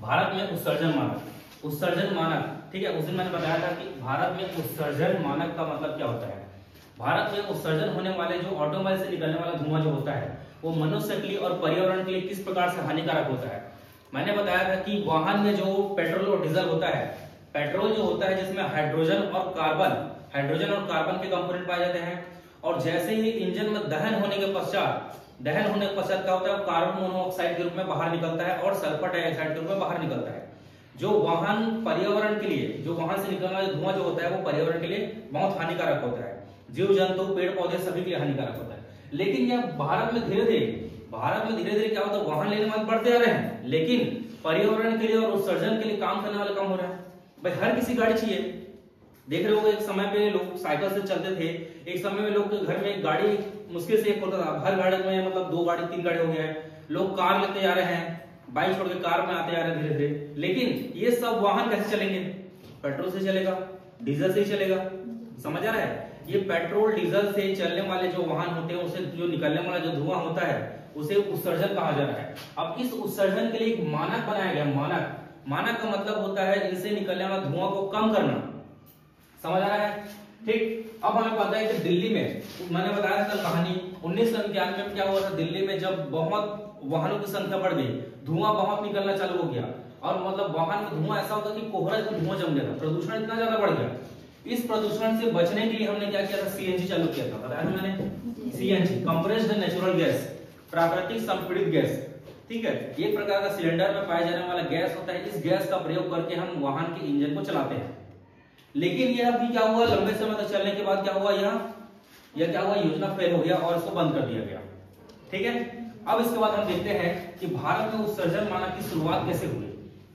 भारत में उत्सर्जन मानक, उत्सर्जन मानक, ठीक है। उस दिन मैंने बताया था कि भारत में उत्सर्जन मानक का मतलब क्या होता है। भारत में उत्सर्जन होने वाले जो ऑटोमोबाइल से निकलने वाला धुआं जो होता है वो मनुष्य के लिए और पर्यावरण के लिए किस प्रकार से हानिकारक होता है। मैंने बताया था कि वाहन में जो पेट्रोल और डीजल होता है, पेट्रोल जो होता है जिसमें हाइड्रोजन और कार्बन के कंपोनेंट पाए जाते हैं, और जैसे ही इंजन में दहन होने के पश्चात क्या होता है, कार्बन मोनोऑक्साइड के रूप में बाहर निकलता है और सल्फर डाइऑक्साइड के रूप में बाहर निकलता है। जो वाहन पर्यावरण के लिए, जो वाहन से निकलने वाला धुआं जो होता है वो पर्यावरण के लिए बहुत हानिकारक होता है, जीव जंतु पेड़ पौधे सभी के लिए हानिकारक होता है। लेकिन यह भारत में धीरे धीरे क्या होता है, वाहन लेने वाले बढ़ते आ रहे हैं, लेकिन पर्यावरण के लिए और उत्सर्जन के लिए काम करने वाले कम हो रहे हैं। भाई हर किसी गाड़ी चाहिए, देख रहे हो एक समय पे लोग साइकिल से चलते थे, एक समय में लोग के घर में गाड़ी मुश्किल से एक होता था, हर गाड़ी में मतलब 2 गाड़ी 3 गाड़ी हो गया है, लोग कार लेते जा रहे हैं, बाइक छोड़ के कार में आते जा रहे हैं धीरे धीरे। लेकिन ये सब वाहन कैसे चलेंगे, पेट्रोल से चलेगा, डीजल से ही चलेगा, समझ आ रहा है। ये पेट्रोल डीजल से चलने वाले जो वाहन होते हैं उसे जो निकलने वाला जो धुआं होता है उसे उत्सर्जन कहा जा रहा है। अब इस उत्सर्जन के लिए एक मानक बनाया गया, मानक का मतलब होता है इनसे निकलने वाला धुआं को कम करना, समझ आ रहा है, ठीक। अब हमें पता है कि दिल्ली में, मैंने बताया था कहानी 1991 में क्या हुआ था, दिल्ली में जब बहुत वाहनों की संख्या बढ़ गई, धुआं बहुत निकलना चालू हो गया, और मतलब वाहन में धुआं ऐसा होता कि कोहरा का धुआं जम गया था, प्रदूषण इतना ज्यादा बढ़ गया। इस प्रदूषण से बचने के लिए हमने क्या किया था, सीएनजी चालू किया था, बताया था मैंने, सीएनजी कंप्रेस्ड नेचुरल गैस, प्राकृतिक संपीड़ित गैस, ठीक है। एक प्रकार का सिलेंडर में पाया जाने वाला गैस होता है, इस गैस का प्रयोग करके हम वाहन के इंजन को चलाते हैं। लेकिन यह भी क्या हुआ, लंबे समय तक चलने के बाद क्या हुआ, यह क्या हुआ, योजना फेल हो गया और इसको बंद कर दिया गया, ठीक है। अब इसके बाद हम देखते हैं कि भारत में उत्सर्जन मानक की शुरुआत कैसे हुई।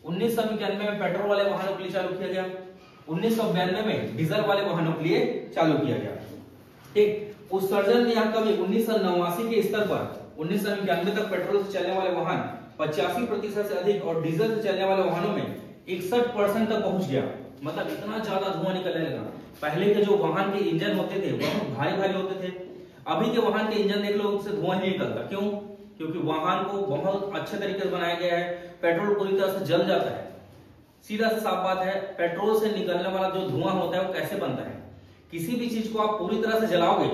1991 में पेट्रोल वाले वाहनों के लिए चालू किया गया, 1992 में डीजल वाले वाहनों के लिए चालू किया गया, ठीक। उत्सर्जन यहाँ कभी 1989 के स्तर पर 1991 तक पेट्रोल से चलने वाले वाहन 85% से अधिक और डीजल से चलने वाले वाहनों में 61% तक पहुंच गया। मतलब इतना ज्यादा धुआं निकलने लगा। पहले के जो वाहन के इंजन होते थे बहुत भारी भारी होते थे, अभी के वाहन के इंजन देख लो उससे धुआं नहीं निकलता। क्यों? क्योंकि वाहन को बहुत अच्छे तरीके से बनाया गया है, पेट्रोल पूरी तरह से जल जाता है। सीधा सा साफ बात है, पेट्रोल से निकलने वाला जो धुआं होता है वो कैसे बनता है, किसी भी चीज को आप पूरी तरह से जलाओगे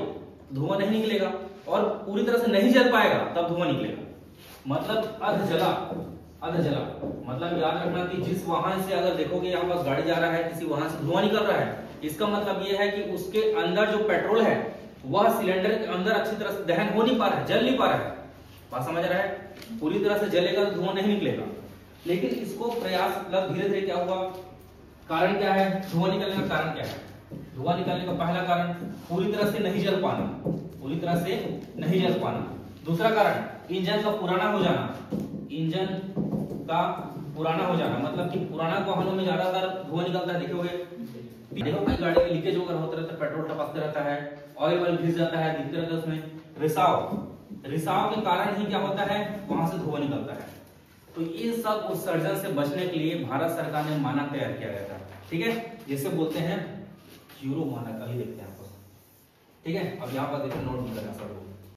धुआं नहीं निकलेगा, और पूरी तरह से नहीं जल पाएगा तब धुआं निकलेगा। मतलब अर्ध जला मतलब याद रखना कि जिस वाहन से अगर देखोगे यहाँ पास गाड़ी जा रहा है, किसी वाहन से धुआं निकल रहा है, इसका मतलब ये है कि उसके अंदर जो पेट्रोल है वह सिलेंडर के अंदर अच्छी तरह से दहन हो नहीं पा रहा है, जल नहीं पा रहा है। बात समझ रहा है? पूरी तरह से जलेगा तो धुआं नहीं निकलेगा। लेकिन इसको प्रयास मतलब धीरे धीरे क्या हुआ, कारण क्या है, धुआं निकलने का कारण क्या है? धुआं निकलने का पहला कारण पूरी तरह से नहीं जल पाना, दूसरा कारण इंजन का पुराना हो जाना, मतलब कि पुराना वाहनों में ज्यादातर धुआं निकलता है। देखो भाई गाड़ी में लीकेज वगैरह होता रहता है, पेट्रोल टपकते रहता है, ऑयल घिस जाता है, दिखते रहता है उसमें। रिसाव के कारण ही क्या होता है, वहां से धुआं निकलता है। तो ये सब उत्सर्जन से बचने के लिए भारत सरकार ने मानक तैयार किया गया था, ठीक है, जिसे बोलते हैं यूरो मानक। अभी देखते हैं आपको, ठीक है। अब यहाँ पर देखिए नोट कर सब लोग।